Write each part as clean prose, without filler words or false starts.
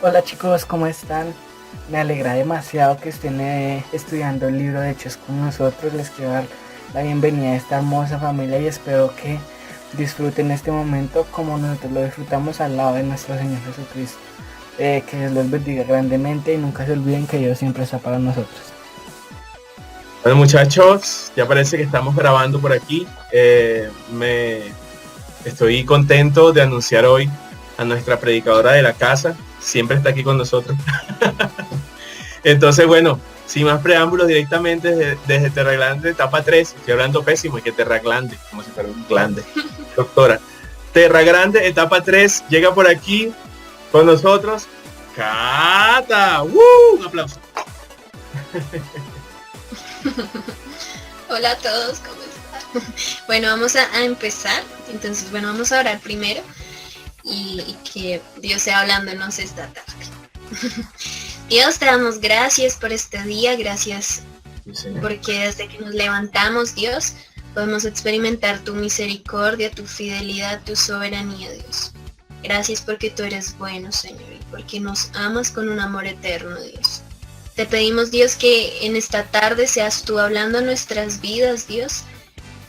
Hola chicos, ¿cómo están? Me alegra demasiado que estén estudiando el libro de Hechos con nosotros. Les quiero dar la bienvenida a esta hermosa familia y espero que disfruten este momento como nosotros lo disfrutamos al lado de nuestro Señor Jesucristo. Que Dios los bendiga grandemente y nunca se olviden que Dios siempre está para nosotros. Bueno muchachos, ya parece que estamos grabando por aquí. Me estoy contento de anunciar hoy a nuestra predicadora de la casa. Siempre está aquí con nosotros. Entonces, bueno, sin más preámbulos, directamente desde Terra Grande, etapa 3. Estoy hablando pésimo, y que Terra Grande, como si fuera un glande. Doctora, Terra Grande, etapa 3, llega por aquí con nosotros Cata. Un aplauso. Hola a todos, ¿cómo están? Bueno, vamos a empezar. Entonces, bueno, vamos a orar primero y que Dios sea hablándonos esta tarde. Dios, te damos gracias por este día, gracias porque desde que nos levantamos, Dios, podemos experimentar tu misericordia, tu fidelidad, tu soberanía, Dios. Gracias porque tú eres bueno, Señor, y porque nos amas con un amor eterno, Dios. Te pedimos, Dios, que en esta tarde seas tú hablando a nuestras vidas, Dios,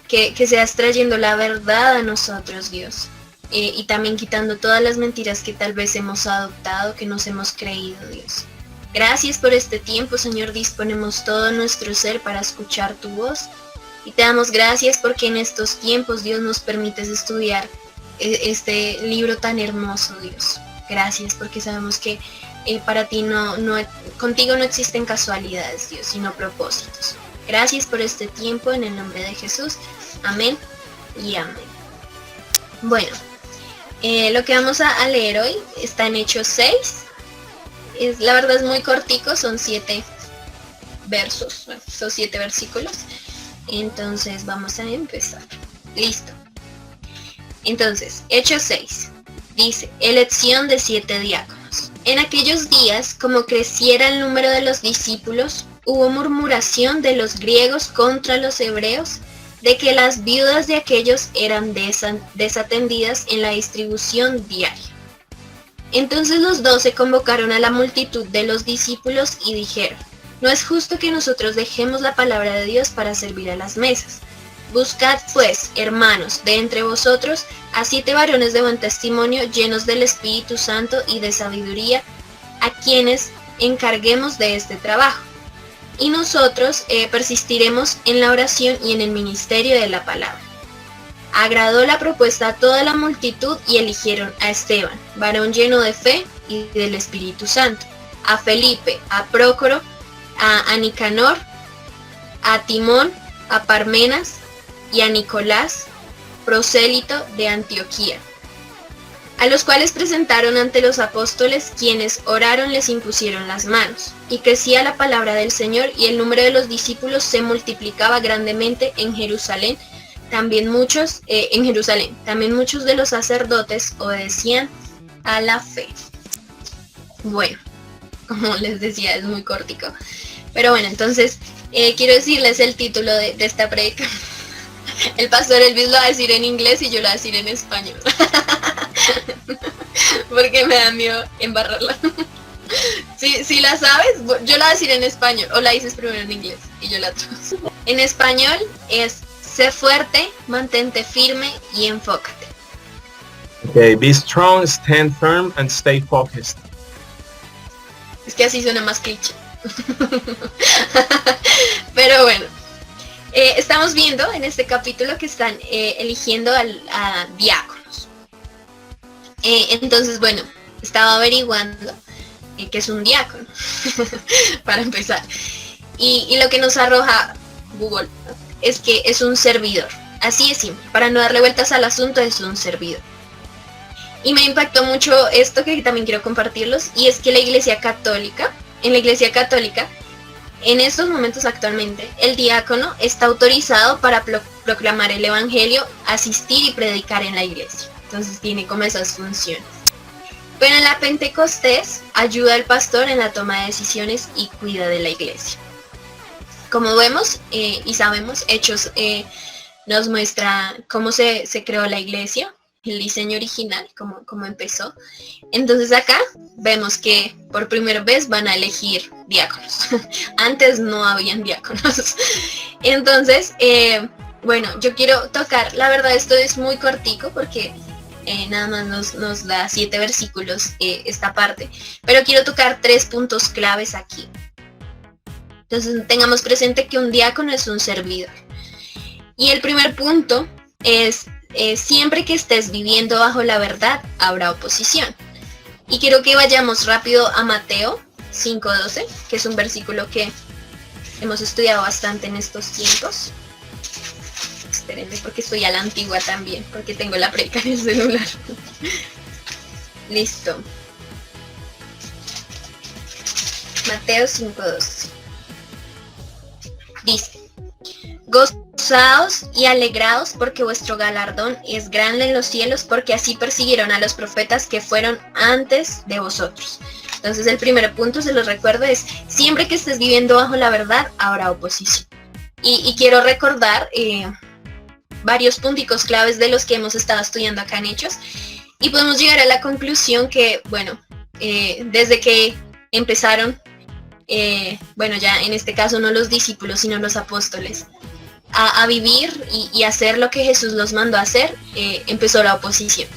que seas trayendo la verdad a nosotros, Dios, y también quitando todas las mentiras que tal vez hemos adoptado, que nos hemos creído, Dios. Gracias por este tiempo, Señor, disponemos todo nuestro ser para escuchar tu voz, y te damos gracias porque en estos tiempos, Dios, nos permites estudiar este libro tan hermoso, Dios. Gracias porque sabemos que para ti contigo no existen casualidades, Dios, sino propósitos. Gracias por este tiempo en el nombre de Jesús. Amén y amén. Bueno, lo que vamos a leer hoy está en Hechos 6. La verdad es muy cortico, son 7 versos, bueno, son 7 versículos. Entonces vamos a empezar. Listo. Entonces, Hechos 6. Dice, elección de 7 diáconos. En aquellos días, como creciera el número de los discípulos, hubo murmuración de los griegos contra los hebreos, de que las viudas de aquellos eran desatendidas en la distribución diaria. Entonces los 12 convocaron a la multitud de los discípulos y dijeron, no es justo que nosotros dejemos la palabra de Dios para servir a las mesas. Buscad pues, hermanos, de entre vosotros, a 7 varones de buen testimonio, llenos del Espíritu Santo y de sabiduría, a quienes encarguemos de este trabajo. Y nosotros persistiremos en la oración y en el ministerio de la palabra. Agradó la propuesta a toda la multitud y eligieron a Esteban, varón lleno de fe y del Espíritu Santo, a Felipe, a Prócoro, a Nicanor, a Timón, a Parmenas y a Nicolás, prosélito de Antioquía, a los cuales presentaron ante los apóstoles, quienes oraron les impusieron las manos, y crecía la palabra del Señor, y el número de los discípulos se multiplicaba grandemente en Jerusalén. También muchos de los sacerdotes obedecían a la fe. Bueno, como les decía, es muy cortico. Pero bueno, entonces quiero decirles el título de esta predica. El pastor Elvis lo va a decir en inglés y yo lo voy a decir en español. Porque me da miedo embarrarla. Si la sabes, yo la voy a decir en español. O la dices primero en inglés y yo la traduzo. En español es, sé fuerte, mantente firme y enfócate. Okay, be strong, stand firm and stay focused. Es que así suena más cliché. Pero bueno, estamos viendo en este capítulo que están eligiendo a diáconos. Entonces, bueno, estaba averiguando qué es un diácono, para empezar. Y lo que nos arroja Google es que es un servidor. Así es simple, para no darle vueltas al asunto, es un servidor. Y me impactó mucho esto que también quiero compartirlos, y es que en la Iglesia Católica, en estos momentos actualmente, el diácono está autorizado para proclamar el evangelio, asistir y predicar en la iglesia. Entonces tiene como esas funciones. Pero en la Pentecostés ayuda al pastor en la toma de decisiones y cuida de la iglesia. Como vemos y sabemos, Hechos nos muestra cómo se creó la iglesia. el diseño original, como empezó. Entonces acá vemos que por primera vez van a elegir diáconos. Antes no habían diáconos. Entonces, bueno, yo quiero tocar, la verdad esto es muy cortico porque nada más nos da 7 versículos esta parte, pero quiero tocar 3 puntos claves aquí. Entonces tengamos presente que un diácono es un servidor. Y el primer punto es, siempre que estés viviendo bajo la verdad, habrá oposición. Y quiero que vayamos rápido a Mateo 5:12, que es un versículo que hemos estudiado bastante en estos tiempos. Espérenme porque estoy a la antigua también, porque tengo la prédica en el celular. Listo. Mateo 5:12. Dice: gozaos y alegraos porque vuestro galardón es grande en los cielos, porque así persiguieron a los profetas que fueron antes de vosotros. Entonces el primer punto, se los recuerdo, es siempre que estés viviendo bajo la verdad habrá oposición. Y quiero recordar varios punticos claves de los que hemos estado estudiando acá en Hechos, y podemos llegar a la conclusión que, bueno, desde que empezaron, bueno, ya en este caso no los discípulos sino los apóstoles, a vivir y hacer lo que Jesús los mandó a hacer, empezó la oposición.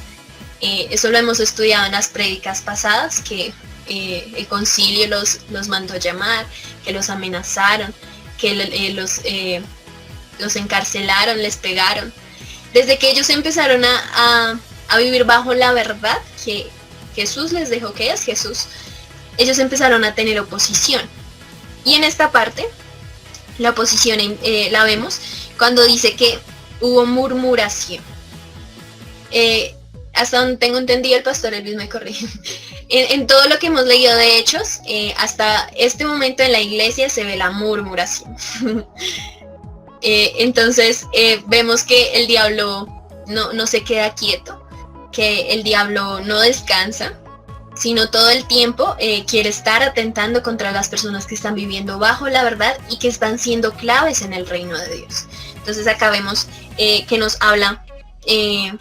Eso lo hemos estudiado en las prédicas pasadas, que el concilio los mandó llamar, que los amenazaron, que los encarcelaron, les pegaron. Desde que ellos empezaron a vivir bajo la verdad que Jesús les dejó, que es Jesús, ellos empezaron a tener oposición. Y en esta parte, la oposición la vemos cuando dice que hubo murmuración. Hasta donde tengo entendido, el pastor Elvis me corrige. En todo lo que hemos leído de Hechos, hasta este momento en la iglesia se ve la murmuración. Entonces vemos que el diablo no se queda quieto, que el diablo no descansa, sino todo el tiempo quiere estar atentando contra las personas que están viviendo bajo la verdad y que están siendo claves en el reino de Dios. Entonces acá vemos que nos habla en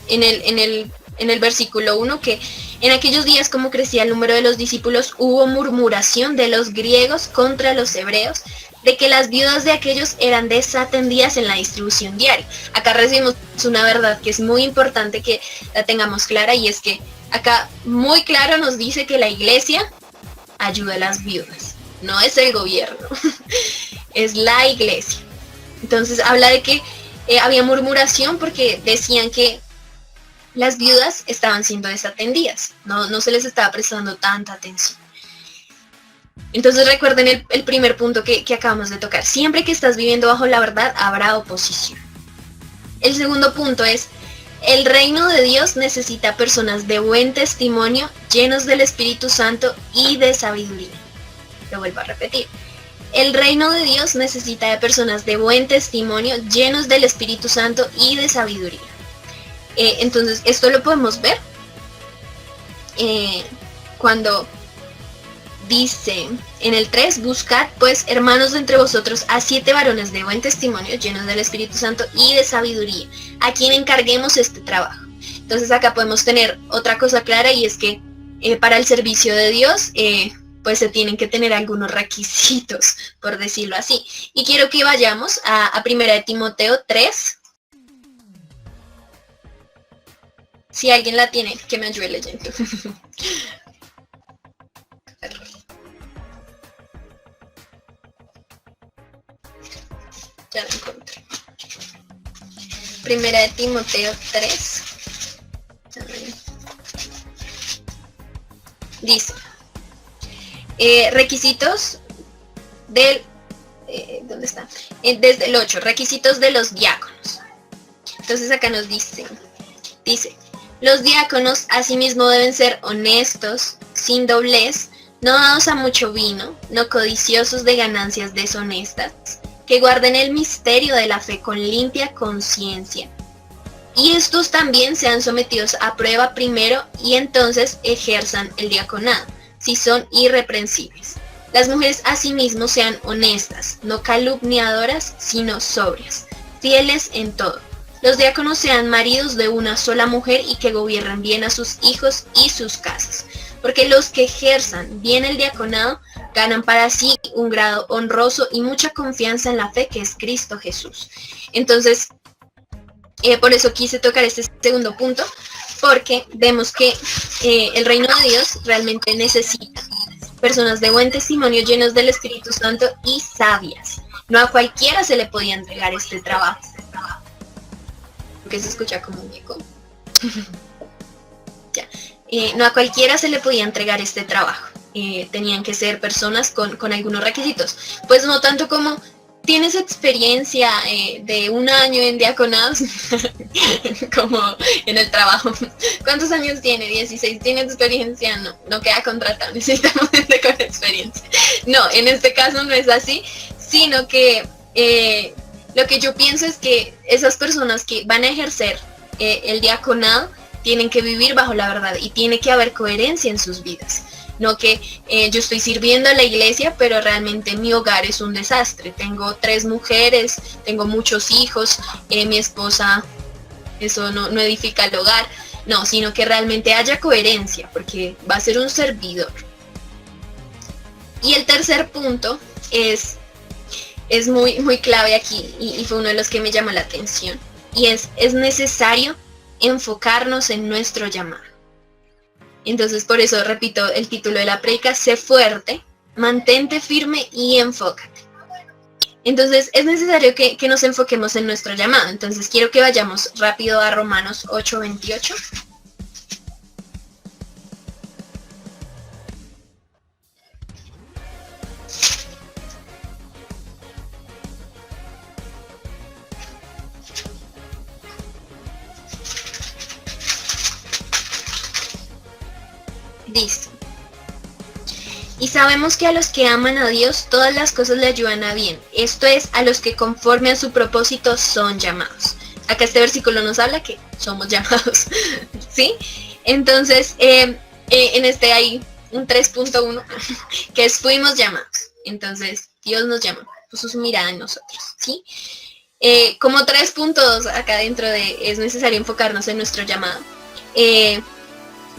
el versículo 1 que en aquellos días, como crecía el número de los discípulos, hubo murmuración de los griegos contra los hebreos, de que las viudas de aquellos eran desatendidas en la distribución diaria. Acá recibimos una verdad que es muy importante que la tengamos clara, y es que acá muy claro nos dice que la iglesia ayuda a las viudas, no es el gobierno, es la iglesia. Entonces habla de que había murmuración porque decían que las viudas estaban siendo desatendidas, no se les estaba prestando tanta atención. Entonces recuerden el primer punto que acabamos de tocar. Siempre que estás viviendo bajo la verdad habrá oposición. El segundo punto es: el reino de Dios necesita personas de buen testimonio, llenos del Espíritu Santo y de sabiduría. Lo vuelvo a repetir. El reino de Dios necesita de personas de buen testimonio, llenos del Espíritu Santo y de sabiduría. Entonces esto lo podemos ver cuando dice en el 3: buscad pues, hermanos, de entre vosotros a 7 varones de buen testimonio, llenos del Espíritu Santo y de sabiduría, a quien encarguemos este trabajo. Entonces acá podemos tener otra cosa clara, y es que para el servicio de Dios pues se tienen que tener algunos requisitos, por decirlo así. Y quiero que vayamos a 1 de Timoteo 3. Si alguien la tiene, que me ayude leyendo. Ya la encontré. 1 de Timoteo 3. Dice, requisitos del... ¿dónde está? Desde el 8, requisitos de los diáconos. Entonces acá nos dice, los diáconos asimismo deben ser honestos, sin doblez, no dados a mucho vino, no codiciosos de ganancias deshonestas, que guarden el misterio de la fe con limpia conciencia. Y estos también sean sometidos a prueba primero, y entonces ejerzan el diaconado, si son irreprensibles. Las mujeres asimismo sean honestas, no calumniadoras, sino sobrias, fieles en todo. los diáconos sean maridos de una sola mujer y que gobiernen bien a sus hijos y sus casas. Porque los que ejerzan bien el diaconado ganan para sí un grado honroso y mucha confianza en la fe que es Cristo Jesús. Entonces, por eso quise tocar este segundo punto, porque vemos que el reino de Dios realmente necesita personas de buen testimonio, llenos del Espíritu Santo y sabias. No a cualquiera se le podía entregar este trabajo. Que se escucha como un eco. Ya. No a cualquiera se le podía entregar este trabajo. Tenían que ser personas con algunos requisitos. Pues no tanto como tienes experiencia de 1 año en diaconados, como en el trabajo. ¿Cuántos años tiene? 16. ¿Tiene experiencia? No queda contratado. Necesitamos gente con experiencia. No, en este caso no es así, sino que lo que yo pienso es que esas personas que van a ejercer el diaconado tienen que vivir bajo la verdad y tiene que haber coherencia en sus vidas. No que yo estoy sirviendo a la iglesia, pero realmente mi hogar es un desastre. Tengo 3 mujeres, tengo muchos hijos, mi esposa, eso no edifica el hogar. No, sino que realmente haya coherencia, porque va a ser un servidor. Y el tercer punto es muy clave aquí y fue uno de los que me llamó la atención. Y es necesario enfocarnos en nuestro llamado. Entonces, por eso repito el título de la prédica: sé fuerte, mantente firme y enfócate. Entonces, es necesario que nos enfoquemos en nuestro llamado. Entonces, quiero que vayamos rápido a Romanos 8:28. Dice: y sabemos que a los que aman a Dios todas las cosas le ayudan a bien, esto es, a los que conforme a su propósito son llamados. Acá este versículo nos habla que somos llamados, ¿sí? Entonces, en este hay un 3.1 que es fuimos llamados. Entonces, Dios nos llama, puso su mirada en nosotros, ¿sí? Como 3.2 acá dentro de es necesario enfocarnos en nuestro llamado.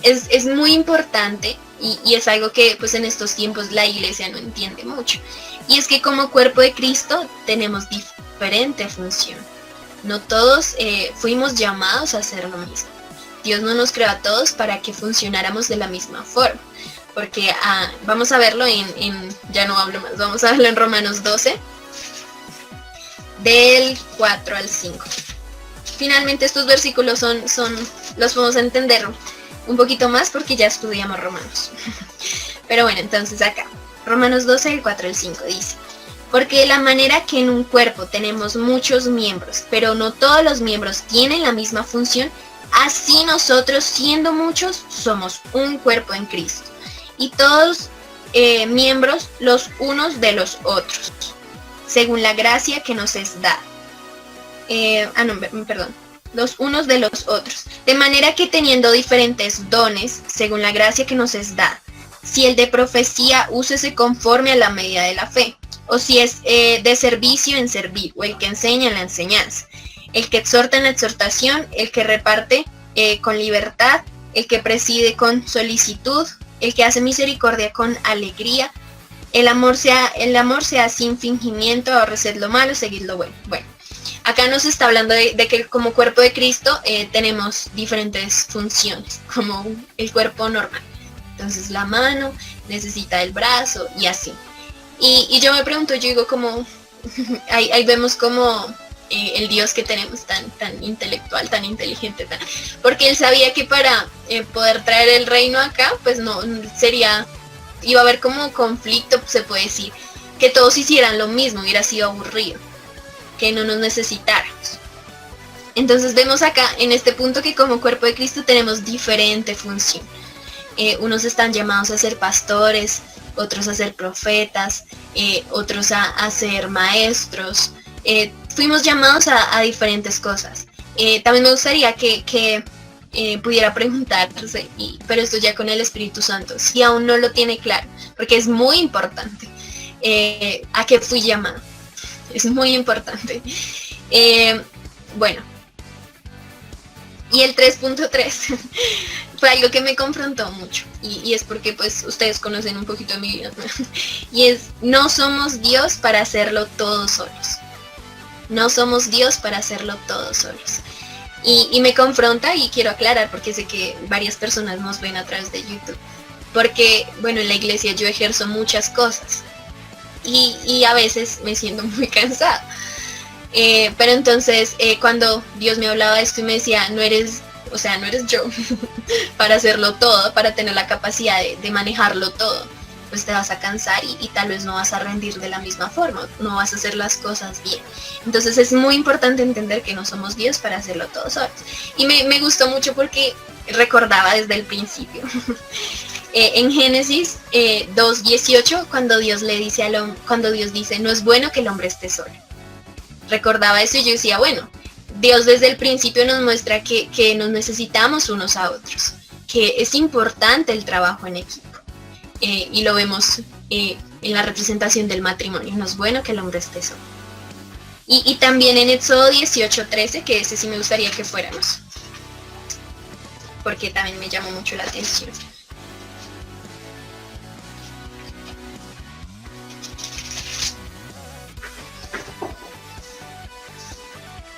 Es muy importante y es algo que pues en estos tiempos la iglesia no entiende mucho. Y es que como cuerpo de Cristo tenemos diferente función. No todos fuimos llamados a hacer lo mismo. Dios no nos creó a todos para que funcionáramos de la misma forma. Porque vamos a verlo ya no hablo más, vamos a verlo en Romanos 12, del 4 al 5. Finalmente estos versículos los podemos entender un poquito más porque ya estudiamos Romanos. Pero bueno, entonces acá, Romanos 12, del 4 al 5 dice: porque de la manera que en un cuerpo tenemos muchos miembros, pero no todos los miembros tienen la misma función, así nosotros, siendo muchos, somos un cuerpo en Cristo. Y todos miembros los unos de los otros, según la gracia que nos es dada. Los unos de los otros. De manera que teniendo diferentes dones, según la gracia que nos es dada, si el de profecía, úsese conforme a la medida de la fe. O si es de servicio, en servir. O el que enseña, en la enseñanza. El que exhorta, en la exhortación. El que reparte con libertad. El que preside con solicitud. El que hace misericordia con alegría. El amor sea sin fingimiento. Aborreced lo malo, seguid lo bueno. Bueno. Acá nos está hablando de que como cuerpo de Cristo tenemos diferentes funciones, como el cuerpo normal. Entonces la mano necesita el brazo y así. Y yo me pregunto, yo digo como, ahí vemos como el Dios que tenemos tan intelectual, tan inteligente, porque Él sabía que para poder traer el reino acá, pues no sería, iba a haber como conflicto, se puede decir, que todos hicieran lo mismo, hubiera sido aburrido, que no nos necesitáramos. Entonces vemos acá en este punto que como cuerpo de Cristo tenemos diferente función. Unos están llamados a ser pastores, otros a ser profetas, otros a ser maestros. Fuimos llamados a diferentes cosas. También me gustaría que pudiera preguntarse, pero esto ya con el Espíritu Santo, si aún no lo tiene claro, porque es muy importante. ¿A qué fui llamado? Es muy importante. Bueno, Y el 3.3 fue algo que me confrontó mucho y es porque pues ustedes conocen un poquito de mi vida, ¿no? Y es: no somos Dios para hacerlo todos solos. No somos Dios para hacerlo todos solos. Y me confronta, y quiero aclarar porque sé que varias personas nos ven a través de YouTube. Porque, bueno, en la iglesia yo ejerzo muchas cosas y a veces me siento muy cansada. Pero entonces cuando Dios me hablaba de esto y me decía: no eres yo para hacerlo todo, para tener la capacidad de manejarlo todo, pues te vas a cansar y tal vez no vas a rendir de la misma forma, no vas a hacer las cosas bien. Entonces es muy importante entender que no somos Dios para hacerlo todos solos. Y me gustó mucho porque recordaba desde el principio. En Génesis 2:18, cuando Dios le dice al hombre, cuando Dios dice: no es bueno que el hombre esté solo. Recordaba eso y yo decía: bueno, Dios desde el principio nos muestra que nos necesitamos unos a otros, que es importante el trabajo en equipo. Y lo vemos en la representación del matrimonio: no es bueno que el hombre esté solo. Y también en Éxodo 18:13, que ese sí me gustaría que fuéramos, porque también me llamó mucho la atención.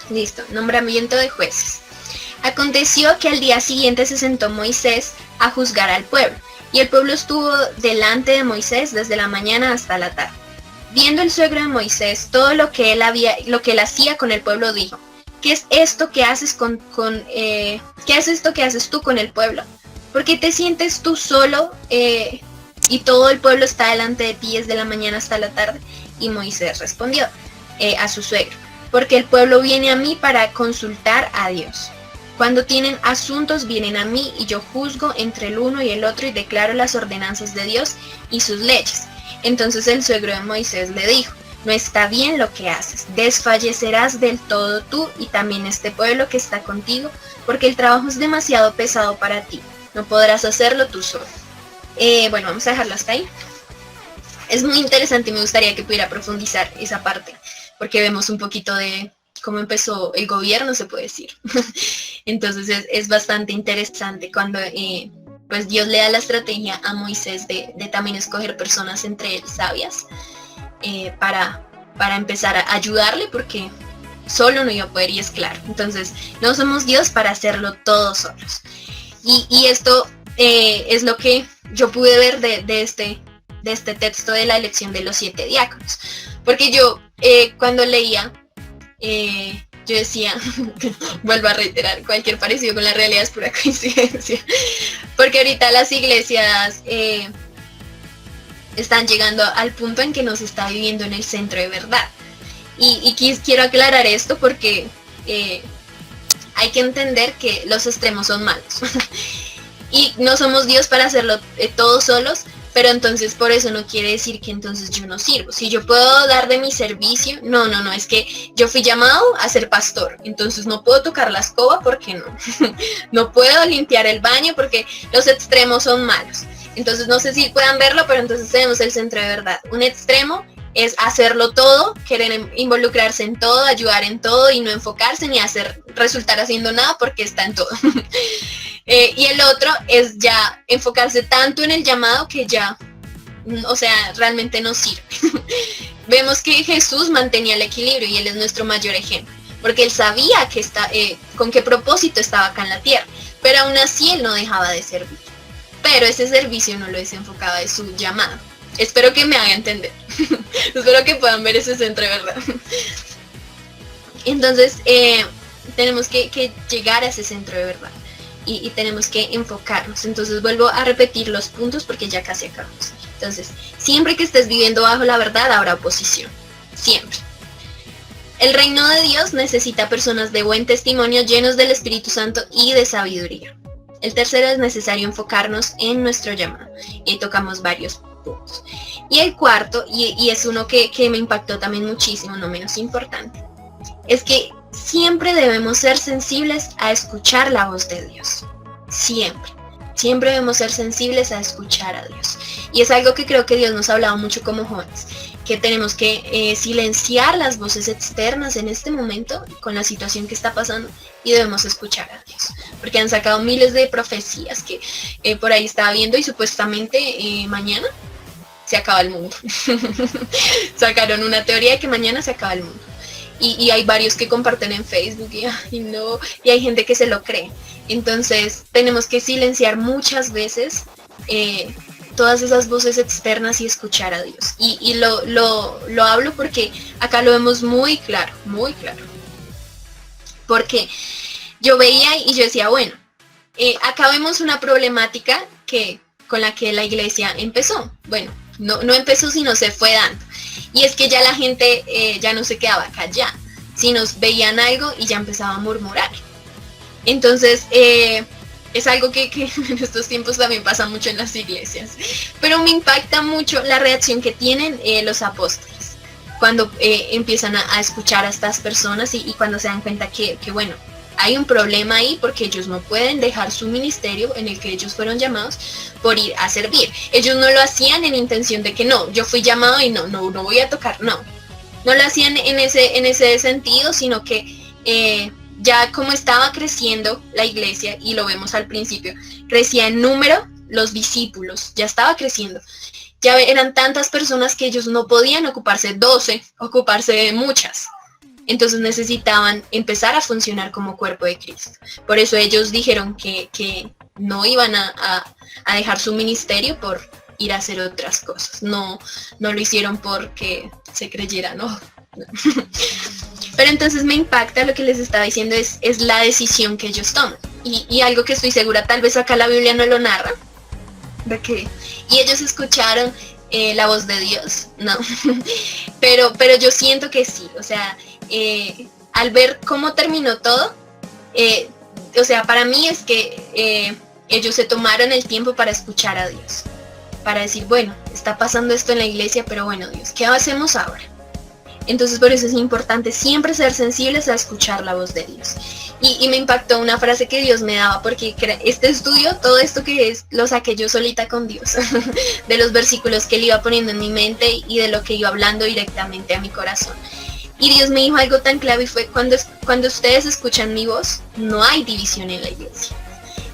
Listo, nombramiento de jueces. Aconteció que al día siguiente se sentó Moisés a juzgar al pueblo, y el pueblo estuvo delante de Moisés desde la mañana hasta la tarde. Viendo el suegro de Moisés todo lo que él hacía con el pueblo, dijo: ¿qué es esto que haces ¿qué es esto que haces tú con el pueblo? ¿Por qué te sientes tú solo y todo el pueblo está delante de ti desde la mañana hasta la tarde? Y Moisés respondió a su suegro: porque el pueblo viene a mí para consultar a Dios. Cuando tienen asuntos vienen a mí y yo juzgo entre el uno y el otro y declaro las ordenanzas de Dios y sus leyes. Entonces el suegro de Moisés le dijo: no está bien lo que haces, desfallecerás del todo tú y también este pueblo que está contigo, porque el trabajo es demasiado pesado para ti, no podrás hacerlo tú solo. Bueno, vamos a dejarlo hasta ahí. Es muy interesante y me gustaría que pudiera profundizar esa parte, porque vemos un poquito de cómo empezó el gobierno, se puede decir. Entonces es bastante interesante cuando pues Dios le da la estrategia a Moisés de también escoger personas entre él sabias para empezar a ayudarle, porque solo no iba a poder, y es claro. Entonces no somos Dios para hacerlo todos solos. Y esto es lo que yo pude ver de este texto de la elección de los 7 diáconos. Porque yo cuando leía, yo decía, vuelvo a reiterar, cualquier parecido con la realidad es pura coincidencia. Porque ahorita las iglesias están llegando al punto en que no se está viviendo en el centro de verdad. Y quiero aclarar esto porque hay que entender que los extremos son malos. Y no somos Dios para hacerlo todos solos, pero entonces por eso no quiere decir que entonces yo no sirvo. Si yo puedo dar de mi servicio, no, es que yo fui llamado a ser pastor, entonces no puedo tocar la escoba porque no. No puedo limpiar el baño porque los extremos son malos. Entonces no sé si puedan verlo, pero entonces tenemos el centro de verdad. Un extremo es hacerlo todo, querer involucrarse en todo, ayudar en todo y no enfocarse ni resultar haciendo nada porque está en todo. Y el otro es ya enfocarse tanto en el llamado que ya, o sea, realmente no sirve. Vemos que Jesús mantenía el equilibrio y él es nuestro mayor ejemplo, porque él sabía con qué propósito estaba acá en la tierra, pero aún así él no dejaba de servir. Pero ese servicio no lo desenfocaba de su llamado. Espero que me haga entender. Espero que puedan ver ese centro de verdad. Entonces, tenemos que llegar a ese centro de verdad. Y tenemos que enfocarnos. Entonces vuelvo a repetir los puntos porque ya casi acabamos. Entonces, siempre que estés viviendo bajo la verdad habrá oposición. Siempre. El reino de Dios necesita personas de buen testimonio, llenos del Espíritu Santo y de sabiduría. El tercero, es necesario enfocarnos en nuestro llamado. Y tocamos varios puntos. Y el cuarto, y es uno que me impactó también muchísimo, no menos importante, es que siempre debemos ser sensibles a escuchar la voz de Dios. Siempre debemos ser sensibles a escuchar a Dios. Y es algo que creo que Dios nos ha hablado mucho como jóvenes, que tenemos que silenciar las voces externas en este momento con la situación que está pasando y debemos escuchar a Dios, porque han sacado miles de profecías que por ahí estaba viendo y supuestamente mañana se acaba el mundo. Sacaron una teoría de que mañana se acaba el mundo. Y hay varios que comparten en Facebook y hay gente que se lo cree. Entonces tenemos que silenciar muchas veces todas esas voces externas y escuchar a Dios. Y lo hablo porque acá lo vemos muy claro, muy claro. Porque yo veía y yo decía, bueno, acá vemos una problemática con la que la iglesia empezó. Bueno, no empezó, sino se fue dando. Y es que ya la gente ya no se quedaba callada, sino veían algo y ya empezaba a murmurar. Entonces, es algo que en estos tiempos también pasa mucho en las iglesias. Pero me impacta mucho la reacción que tienen los apóstoles cuando empiezan a escuchar a estas personas y cuando se dan cuenta que bueno, hay un problema ahí porque ellos no pueden dejar su ministerio en el que ellos fueron llamados por ir a servir. Ellos no lo hacían en intención de que no, yo fui llamado y no voy a tocar, no lo hacían en ese sentido, sino que ya como estaba creciendo la iglesia, y lo vemos al principio, crecía en número los discípulos, ya estaba creciendo. Ya eran tantas personas que ellos no podían ocuparse 12, ocuparse de muchas. Entonces necesitaban empezar a funcionar como cuerpo de Cristo. Por eso ellos dijeron que no iban a dejar su ministerio por ir a hacer otras cosas. No lo hicieron porque se creyeran, no. Pero entonces me impacta lo que les estaba diciendo, es la decisión que ellos toman. Y algo que estoy segura, tal vez acá la Biblia no lo narra, de que y ellos escucharon la voz de Dios, no. pero yo siento que sí, o sea, al ver cómo terminó todo, o sea, para mí es que ellos se tomaron el tiempo para escuchar a Dios, para decir, bueno, está pasando esto en la iglesia, pero bueno, Dios, ¿qué hacemos ahora? Entonces por eso es importante siempre ser sensibles a escuchar la voz de Dios. Y me impactó una frase que Dios me daba, porque este estudio, todo esto que es, lo saqué yo solita con Dios, de los versículos que Él iba poniendo en mi mente y de lo que iba hablando directamente a mi corazón. Y Dios me dijo algo tan clave y fue, cuando ustedes escuchan mi voz, no hay división en la iglesia.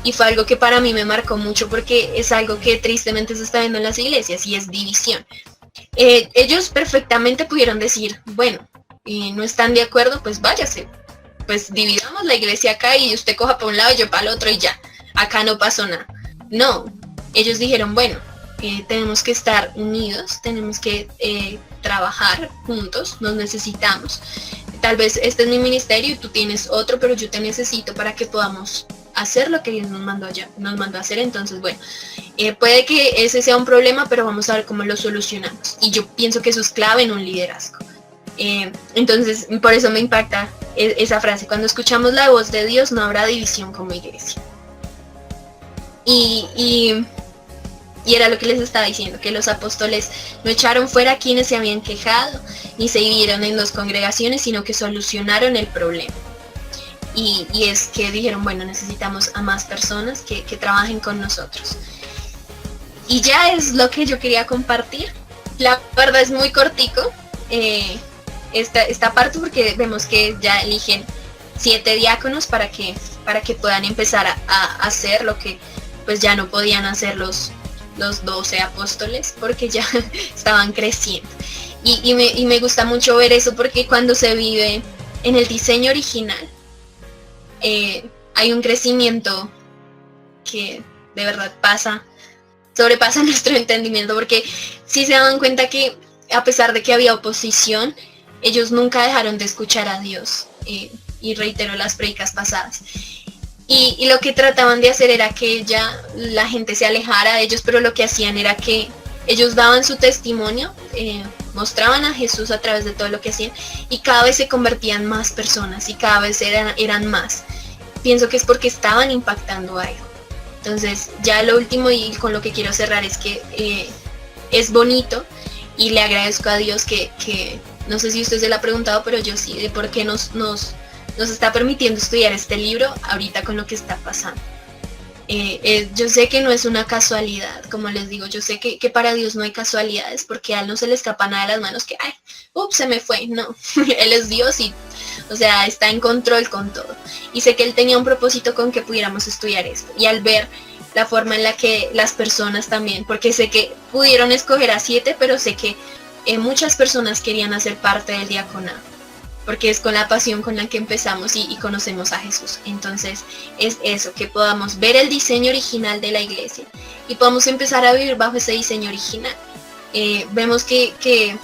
Y fue algo que para mí me marcó mucho, porque es algo que tristemente se está viendo en las iglesias y es división. Ellos perfectamente pudieron decir, bueno, no están de acuerdo, pues váyase, pues dividamos la iglesia acá y usted coja para un lado y yo para el otro y ya, acá no pasó nada. No, ellos dijeron, bueno, tenemos que estar unidos, tenemos que trabajar juntos, nos necesitamos. Tal vez este es mi ministerio y tú tienes otro, pero yo te necesito para que podamos hacer lo que Dios nos mandó a hacer. Entonces, bueno, puede que ese sea un problema, pero vamos a ver cómo lo solucionamos. Y yo pienso que eso es clave en un liderazgo. Entonces, por eso me impacta esa frase. Cuando escuchamos la voz de Dios, no habrá división como iglesia. Y era lo que les estaba diciendo, que los apóstoles no echaron fuera a quienes se habían quejado, ni se dividieron en dos congregaciones, sino que solucionaron el problema. Y es que dijeron, bueno, necesitamos a más personas que trabajen con nosotros. Y ya es lo que yo quería compartir. La verdad es muy cortico esta parte, porque vemos que ya eligen 7 diáconos para que puedan empezar a hacer lo que pues ya no podían hacer los 12 apóstoles, porque ya estaban creciendo. Y me gusta mucho ver eso, porque cuando se vive en el diseño original, hay un crecimiento que de verdad sobrepasa nuestro entendimiento, porque si se dan cuenta que a pesar de que había oposición, ellos nunca dejaron de escuchar a Dios, y reitero las predicas pasadas. Y lo que trataban de hacer era que ya la gente se alejara de ellos, pero lo que hacían era que ellos daban su testimonio, mostraban a Jesús a través de todo lo que hacían, y cada vez se convertían más personas y cada vez eran más. Pienso que es porque estaban impactando algo. Entonces, ya lo último y con lo que quiero cerrar es que es bonito, y le agradezco a Dios que no sé si usted se lo ha preguntado, pero yo sí, de por qué nos está permitiendo estudiar este libro ahorita con lo que está pasando. Yo sé que no es una casualidad, como les digo, yo sé que para Dios no hay casualidades, porque a Él no se le escapa nada de las manos que, ay, ups, se me fue, no, Él es Dios y, o sea, está en control con todo. Y sé que Él tenía un propósito con que pudiéramos estudiar esto. Y al ver la forma en la que las personas también, porque sé que pudieron escoger a 7, pero sé que muchas personas querían hacer parte del diaconado, porque es con la pasión con la que empezamos y conocemos a Jesús. Entonces es eso, que podamos ver el diseño original de la iglesia y podamos empezar a vivir bajo ese diseño original. Vemos que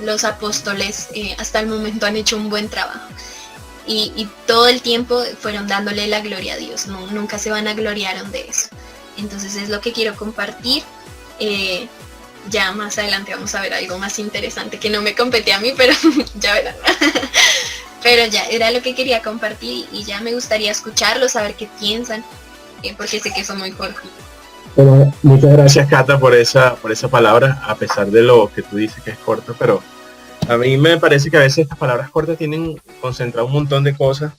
los apóstoles hasta el momento han hecho un buen trabajo y todo el tiempo fueron dándole la gloria a Dios, nunca se van a gloriaron de eso. Entonces es lo que quiero compartir. Ya más adelante vamos a ver algo más interesante que no me compete a mí, pero ya verán. Pero ya, era lo que quería compartir y ya me gustaría escucharlos, saber qué piensan, porque sé que son muy cortos. Bueno, muchas gracias, Cata, por esa palabra, a pesar de lo que tú dices que es corto, pero a mí me parece que a veces estas palabras cortas tienen concentrado un montón de cosas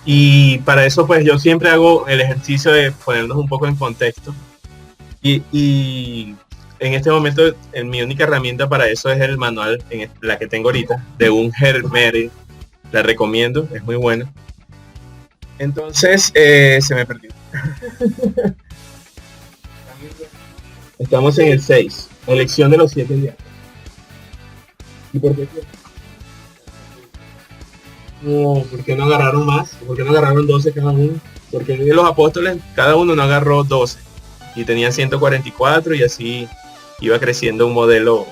y para eso pues yo siempre hago el ejercicio de ponernos un poco en contexto y en este momento mi única herramienta para eso es el manual, la que tengo ahorita, de un Hermeri. La recomiendo, es muy buena. Entonces, se me perdió. Estamos en el 6, elección de los 7 días. ¿Y por qué? No, ¿por qué no agarraron más? ¿Por qué no agarraron 12 cada uno? Porque los apóstoles, cada uno no agarró 12 y tenían 144 y así iba creciendo un modelo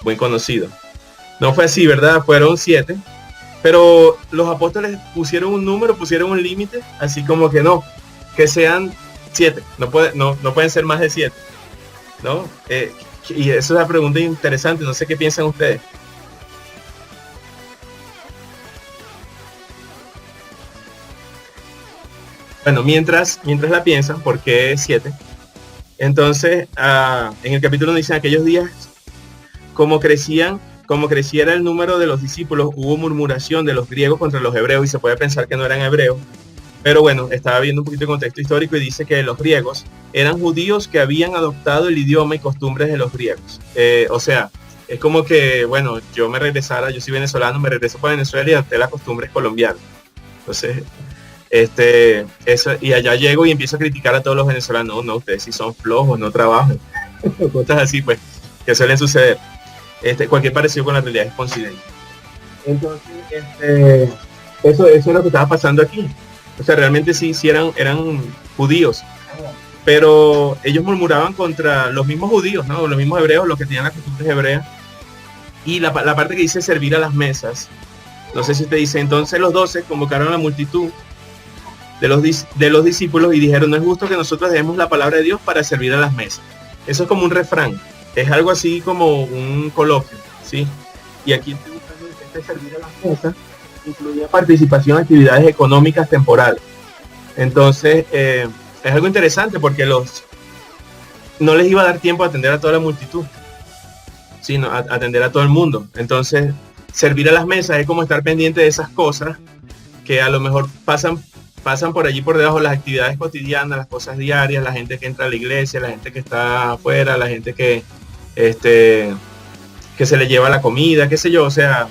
muy conocido. No fue así, ¿verdad? Fueron 7, pero los apóstoles pusieron un número, pusieron un límite, así como que no, que sean 7, no pueden ser más de 7, ¿no? Y eso es una pregunta interesante, no sé qué piensan ustedes. Bueno, mientras la piensan, ¿por qué 7? Entonces, en el capítulo dice, aquellos días, como creciera el número de los discípulos, hubo murmuración de los griegos contra los hebreos, y se puede pensar que no eran hebreos. Pero bueno, estaba viendo un poquito de contexto histórico y dice que los griegos eran judíos que habían adoptado el idioma y costumbres de los griegos. O sea, es como que, bueno, yo soy venezolano, me regreso para Venezuela y adopté las costumbres colombianas. Entonces, eso, y allá llego y empiezo a criticar a todos los venezolanos. No, ustedes sí son flojos, no trabajan. Cosas así, pues, que suelen suceder. Cualquier parecido con la realidad es coincidente. Entonces, eso es lo que estaba pasando aquí. O sea, realmente sí eran judíos, pero ellos murmuraban contra los mismos judíos, ¿no? Los mismos hebreos, los que tenían las costumbres hebreas. Y la parte que dice servir a las mesas, no sé si usted dice, entonces los 12 convocaron a la multitud de los discípulos y dijeron, no es justo que nosotros dejemos la palabra de Dios para servir a las mesas. Eso es como un refrán, es algo así como un coloquio, ¿sí? Y aquí estoy buscando que servir a las mesas incluía participación en actividades económicas temporales. Entonces, es algo interesante porque no les iba a dar tiempo a atender a toda la multitud, sino a atender a todo el mundo. Entonces, servir a las mesas es como estar pendiente de esas cosas que a lo mejor pasan por allí por debajo, las actividades cotidianas, las cosas diarias, la gente que entra a la iglesia, la gente que está afuera, la gente que se le lleva la comida, qué sé yo, o sea,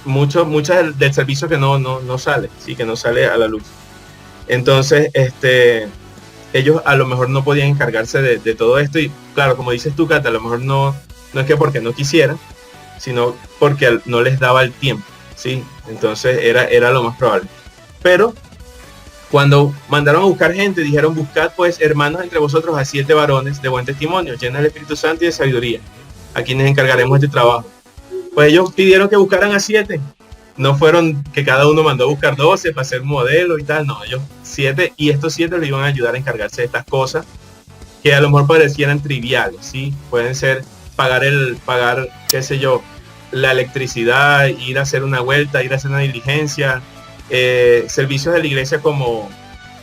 mucho del servicio que no sale, sí, que no sale a la luz. Entonces, ellos a lo mejor no podían encargarse de todo esto y claro, como dices tú, Cata, a lo mejor no es que porque no quisieran, sino porque no les daba el tiempo, ¿sí? Entonces era lo más probable. Pero cuando mandaron a buscar gente, dijeron, buscad pues hermanos entre vosotros a 7 varones de buen testimonio, llenos del Espíritu Santo y de sabiduría, a quienes encargaremos este trabajo. Pues ellos pidieron que buscaran a 7. No fueron que cada uno mandó a buscar 12 para ser modelo y tal, no, ellos 7, y estos 7 le iban a ayudar a encargarse de estas cosas que a lo mejor parecieran triviales, ¿sí? Pueden ser pagar, qué sé yo, la electricidad, ir a hacer una vuelta, ir a hacer una diligencia, servicios de la iglesia como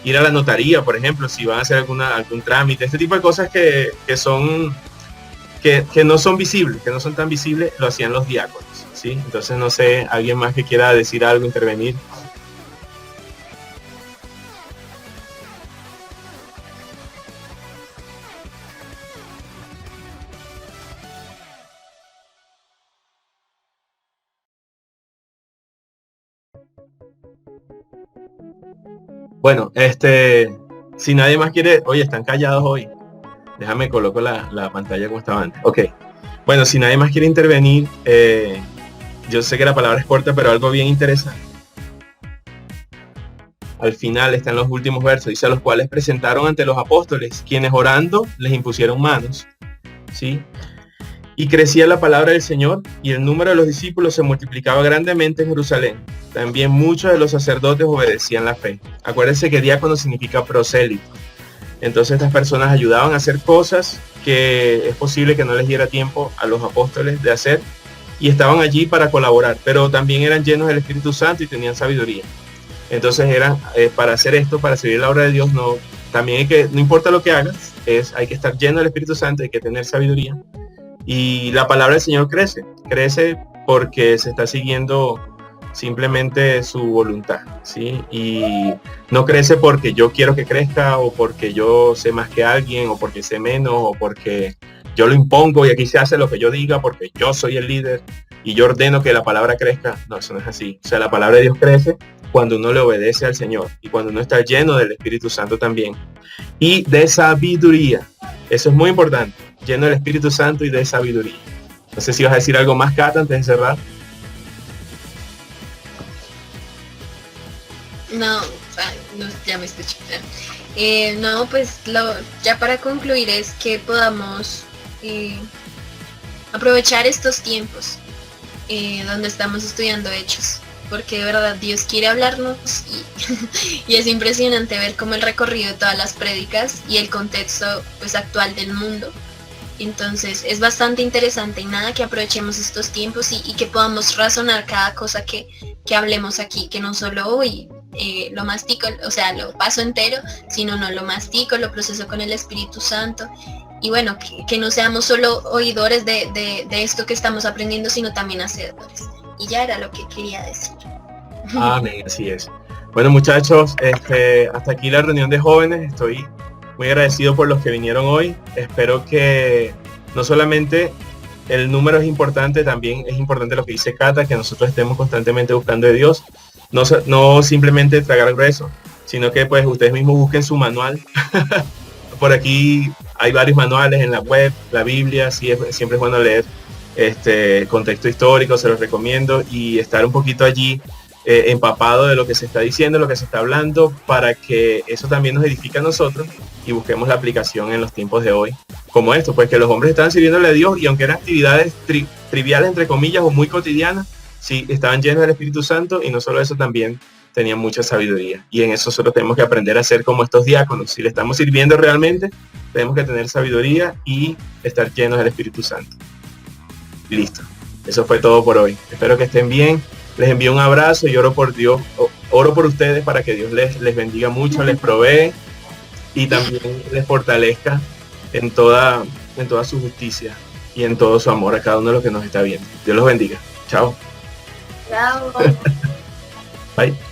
ir a la notaría, por ejemplo, si van a hacer algún trámite, este tipo de cosas que no son visibles, que no son tan visibles, lo hacían los diáconos, ¿sí? Entonces no sé, alguien más que quiera decir algo, intervenir. Bueno, si nadie más quiere, oye, están callados hoy. Déjame coloco la pantalla como estaba antes. Ok. Bueno, si nadie más quiere intervenir, yo sé que la palabra es corta, pero algo bien interesante. Al final están los últimos versos, dice: a los cuales presentaron ante los apóstoles, quienes orando les impusieron manos, ¿sí? Y crecía la palabra del Señor, y el número de los discípulos se multiplicaba grandemente en Jerusalén. También muchos de los sacerdotes obedecían la fe. Acuérdense que diácono significa prosélito. Entonces estas personas ayudaban a hacer cosas que es posible que no les diera tiempo a los apóstoles de hacer, y estaban allí para colaborar, pero también eran llenos del Espíritu Santo y tenían sabiduría. Entonces para hacer esto, para seguir la obra de Dios, también no importa lo que hagas, hay que estar lleno del Espíritu Santo, hay que tener sabiduría. Y la palabra del Señor crece porque se está siguiendo simplemente su voluntad, ¿sí? Y no crece porque yo quiero que crezca, o porque yo sé más que alguien, o porque sé menos, o porque yo lo impongo y aquí se hace lo que yo diga porque yo soy el líder y yo ordeno que la palabra crezca. No, eso no es así. O sea, la palabra de Dios crece cuando uno le obedece al Señor y cuando uno está lleno del Espíritu Santo también. Y de sabiduría. Eso es muy importante. Lleno del Espíritu Santo y de sabiduría. No sé si vas a decir algo más, Cata, antes de cerrar. No, ya me escuché. No, pues ya para concluir es que podamos aprovechar estos tiempos donde estamos estudiando Hechos, porque de verdad Dios quiere hablarnos y es impresionante ver cómo el recorrido de todas las prédicas y el contexto pues actual del mundo. Entonces es bastante interesante, y nada, que aprovechemos estos tiempos y que podamos razonar cada cosa que hablemos aquí, que no solo lo mastico, o sea, lo paso entero, sino no lo mastico, lo proceso con el Espíritu Santo. Y bueno, que no seamos solo oidores de esto que estamos aprendiendo, sino también hacedores. Y ya era lo que quería decir. Amén, así es. Bueno, muchachos, hasta aquí la reunión de jóvenes. Estoy muy agradecido por los que vinieron hoy. Espero que no solamente el número es importante, también es importante lo que dice Cata, que nosotros estemos constantemente buscando de Dios. No simplemente tragar grueso, sino que pues ustedes mismos busquen su manual. Por aquí hay varios manuales en la web, la Biblia, siempre es bueno leer contexto histórico, se los recomiendo, y estar un poquito allí empapado de lo que se está diciendo, lo que se está hablando, para que eso también nos edifique a nosotros y busquemos la aplicación en los tiempos de hoy, como esto, pues que los hombres estaban sirviéndole a Dios, y aunque eran actividades triviales, entre comillas, o muy cotidianas, sí, estaban llenos del Espíritu Santo, y no solo eso, también tenían mucha sabiduría. Y en eso nosotros tenemos que aprender a ser como estos diáconos. Si le estamos sirviendo realmente, tenemos que tener sabiduría y estar llenos del Espíritu Santo. Listo. Eso fue todo por hoy. Espero que estén bien. Les envío un abrazo y oro por Dios, oro por ustedes para que Dios les bendiga mucho, les provee y también les fortalezca en toda su justicia y en todo su amor a cada uno de los que nos está viendo. Dios los bendiga. Chao. Chao. Bye.